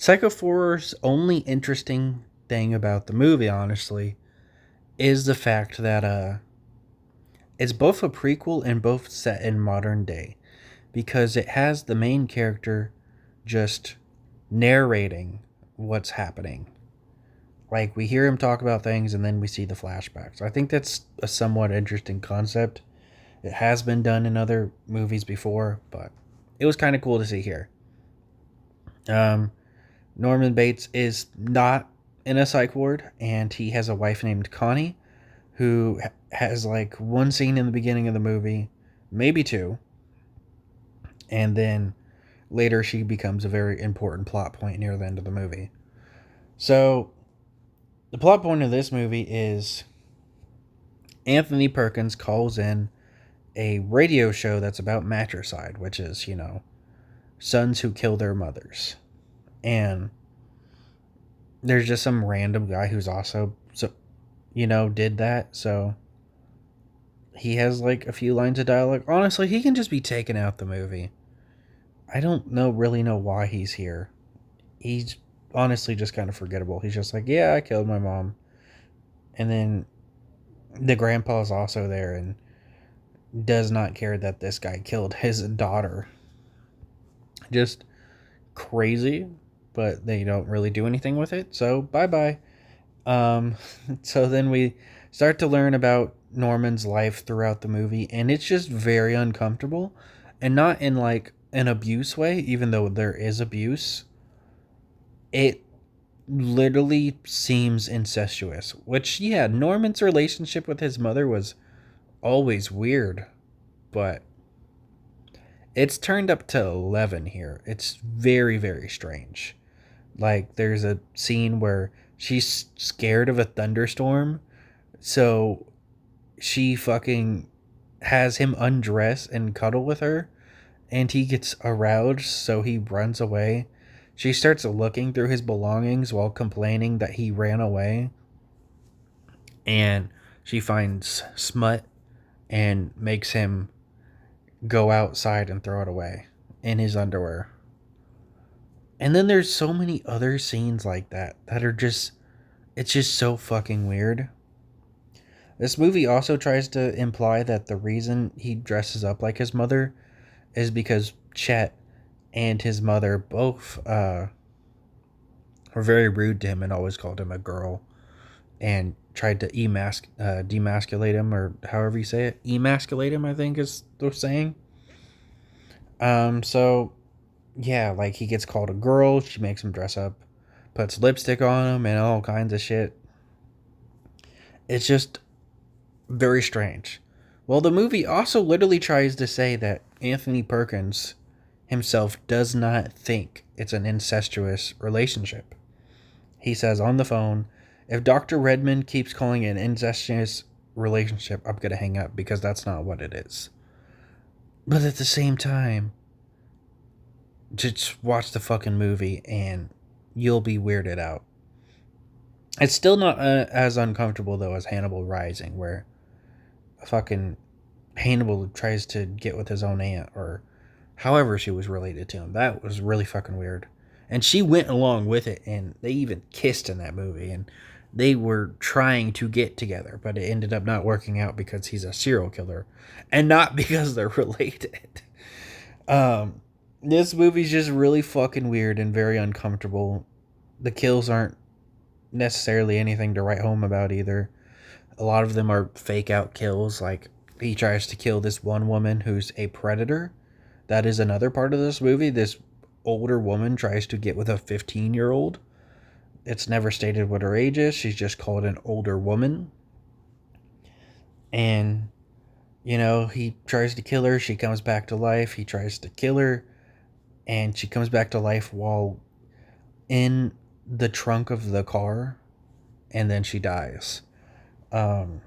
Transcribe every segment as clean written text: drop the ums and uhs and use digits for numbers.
Psycho 4's only interesting thing about the movie, honestly, is the fact that it's both a prequel and both set in modern day because it has the main character just narrating what's happening. Like we hear him talk about things and then we see the flashbacks. I think that's a somewhat interesting concept. It has been done in other movies before, but it was kind of cool to see here. Um, Norman Bates is not in a psych ward, and he has a wife named Connie, who has like one scene in the beginning of the movie, maybe two, and then later she becomes a very important plot point near the end of the movie. So, the plot point of this movie is Anthony Perkins calls in a radio show that's about matricide, which is, sons who kill their mothers. And there's just some random guy who's also, did that. So he has like a few lines of dialogue. Honestly, he can just be taken out the movie. I don't really know why he's here. He's honestly just kind of forgettable. He's just like, yeah, I killed my mom. And then the grandpa's also there and does not care that this guy killed his daughter. Just crazy, but they don't really do anything with it. So bye bye. Um, so then we start to learn about Norman's life throughout the movie, and it's just very uncomfortable, and not in like an abuse way, even though there is abuse. It literally seems incestuous, which, yeah, Norman's relationship with his mother was always weird, but it's turned up to 11 here. It's very, very strange. Like, there's a scene where she's scared of a thunderstorm, so she fucking has him undress and cuddle with her, and he gets aroused, so he runs away. She starts looking through his belongings while complaining that he ran away, and she finds smut and makes him go outside and throw it away in his underwear. And then there's so many other scenes like that are just, it's just so fucking weird. This movie also tries to imply that the reason he dresses up like his mother is because Chet and his mother both were very rude to him and always called him a girl and tried to demasculate him, or however you say it. Emasculate him, I think is the saying. So yeah, like he gets called a girl, she makes him dress up, puts lipstick on him and all kinds of shit. It's just very strange. Well, the movie also literally tries to say that Anthony Perkins himself does not think it's an incestuous relationship. He says on the phone, if Dr. Redmond keeps calling it an incestuous relationship, I'm going to hang up because that's not what it is. But at the same time, just watch the fucking movie and you'll be weirded out. It's still not as uncomfortable, though, as Hannibal Rising, where fucking Hannibal tries to get with his own aunt or however she was related to him. That was really fucking weird. And she went along with it, and they even kissed in that movie, and they were trying to get together, but it ended up not working out because he's a serial killer and not because they're related. Um, this movie's just really fucking weird and very uncomfortable. The kills aren't necessarily anything to write home about either. A lot of them are fake out kills, like he tries to kill this one woman who's a predator. That is another part of this movie. This older woman tries to get with a 15-year-old. It's never stated what her age is. She's just called an older woman. And, he tries to kill her. She comes back to life. He tries to kill her. And she comes back to life while in the trunk of the car. And then she dies. Then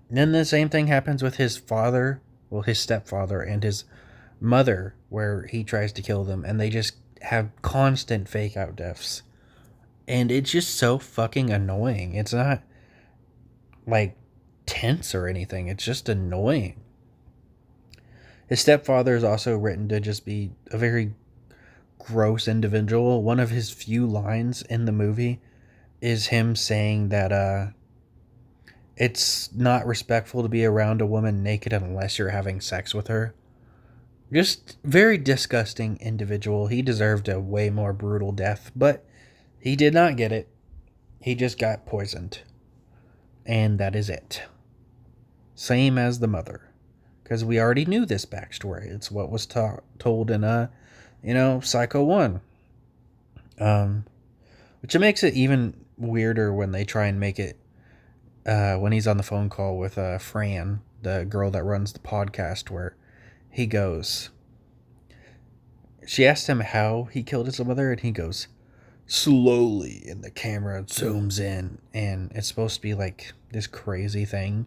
the same thing happens with his father, well, his stepfather, and his mother, where he tries to kill them, and they just have constant fake out deaths. And it's just so fucking annoying. It's not like tense or anything, it's just annoying. His stepfather is also written to just be a very gross individual. One of his few lines in the movie is him saying that it's not respectful to be around a woman naked unless you're having sex with her. Just very disgusting individual. He deserved a way more brutal death, but he did not get it. He just got poisoned. And that is it. Same as the mother. Because we already knew this backstory. It's what was told in, Psycho 1. Which it makes it even weirder when they try and make it, when he's on the phone call with Fran, the girl that runs the podcast, where he goes, she asked him how he killed his mother, and he goes, slowly, and the camera zooms in, and it's supposed to be like this crazy thing,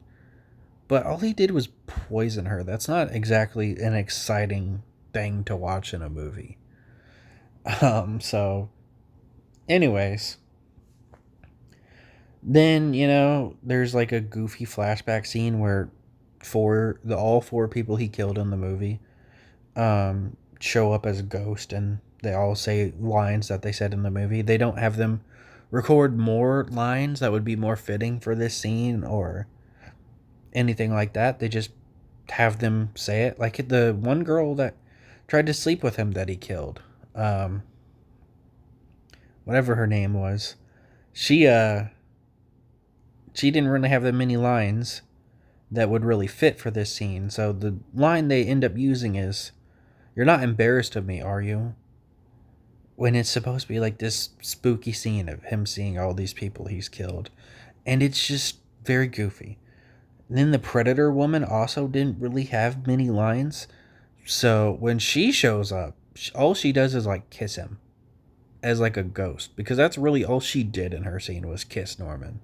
but all he did was poison her. That's not exactly an exciting thing to watch in a movie. So anyways, then there's like a goofy flashback scene where all four people he killed in the movie show up as a ghost, and they all say lines that they said in the movie. They don't have them record more lines that would be more fitting for this scene or anything like that. They just have them say it. Like the one girl that tried to sleep with him that he killed, whatever her name was, she didn't really have that many lines that would really fit for this scene. So the line they end up using is, "You're not embarrassed of me, are you?" When it's supposed to be like this spooky scene of him seeing all these people he's killed. And it's just very goofy. And then the Predator woman also didn't really have many lines. So when she shows up, all she does is like kiss him as like a ghost. Because that's really all she did in her scene was kiss Norman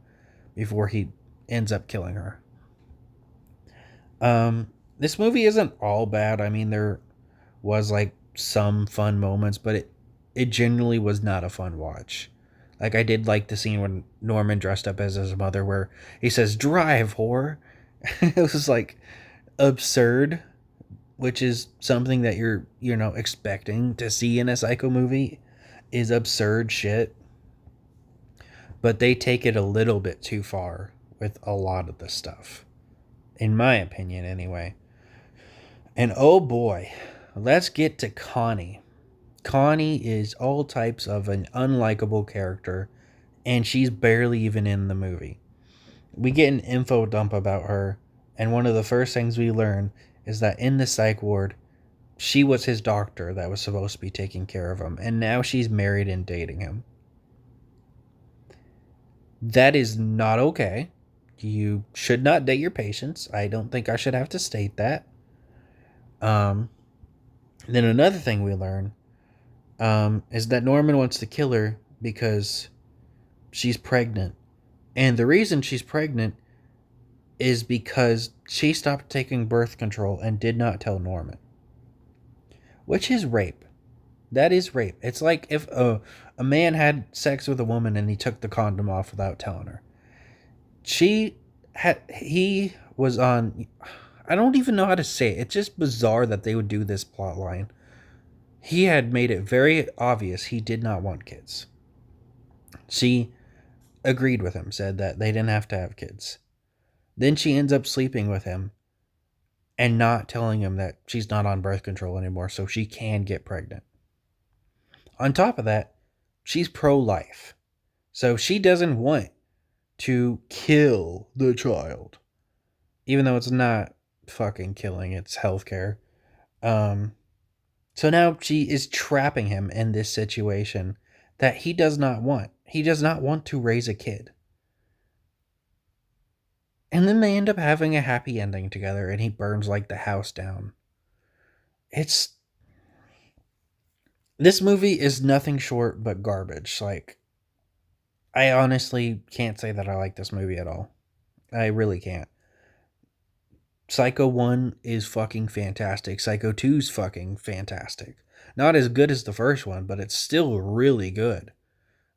before he ends up killing her. This movie isn't all bad. I mean, there was like some fun moments, but it genuinely was not a fun watch. Like, I did like the scene when Norman dressed up as his mother where he says, "Drive, whore." It was like absurd, which is something that you're expecting to see in a Psycho movie, is absurd shit. But they take it a little bit too far with a lot of the stuff, in my opinion anyway. And oh boy, let's get to Connie. Connie is all types of an unlikable character, and she's barely even in the movie. We get an info dump about her, and one of the first things we learn is that in the psych ward, she was his doctor that was supposed to be taking care of him, and now she's married and dating him. That is not okay. You should not date your patients. I don't think I should have to state that. Then another thing we learn is that Norman wants to kill her because she's pregnant. And the reason she's pregnant is because she stopped taking birth control and did not tell Norman. Which is rape. That is rape. It's like if a man had sex with a woman and he took the condom off without telling her. He was on, I don't even know how to say it. It's just bizarre that they would do this plot line. He had made it very obvious he did not want kids. She agreed with him, said that they didn't have to have kids. Then she ends up sleeping with him and not telling him that she's not on birth control anymore, so she can get pregnant. On top of that, she's pro-life. So she doesn't want to kill the child. Even though it's not fucking killing, it's healthcare. So now she is trapping him in this situation that he does not want. He does not want to raise a kid. And then they end up having a happy ending together, and he burns like the house down. This movie is nothing short but garbage. Like, I honestly can't say that I like this movie at all. I really can't. Psycho 1 is fucking fantastic. Psycho 2 is fucking fantastic. Not as good as the first one, but it's still really good.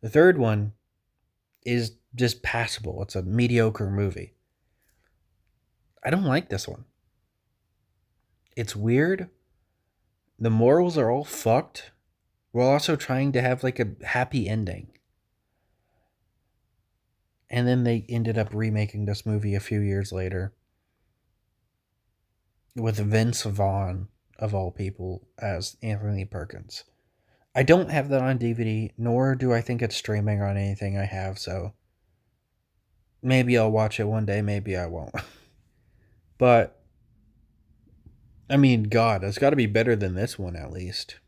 The third one is just passable. It's a mediocre movie. I don't like this one. It's weird. The morals are all fucked. while also trying to have like a happy ending. And then they ended up remaking this movie a few years later with Vince Vaughn, of all people, as Anthony Perkins. I don't have that on DVD, nor do I think it's streaming on anything I have, so maybe I'll watch it one day, maybe I won't. But, I mean, God, it's got to be better than this one at least.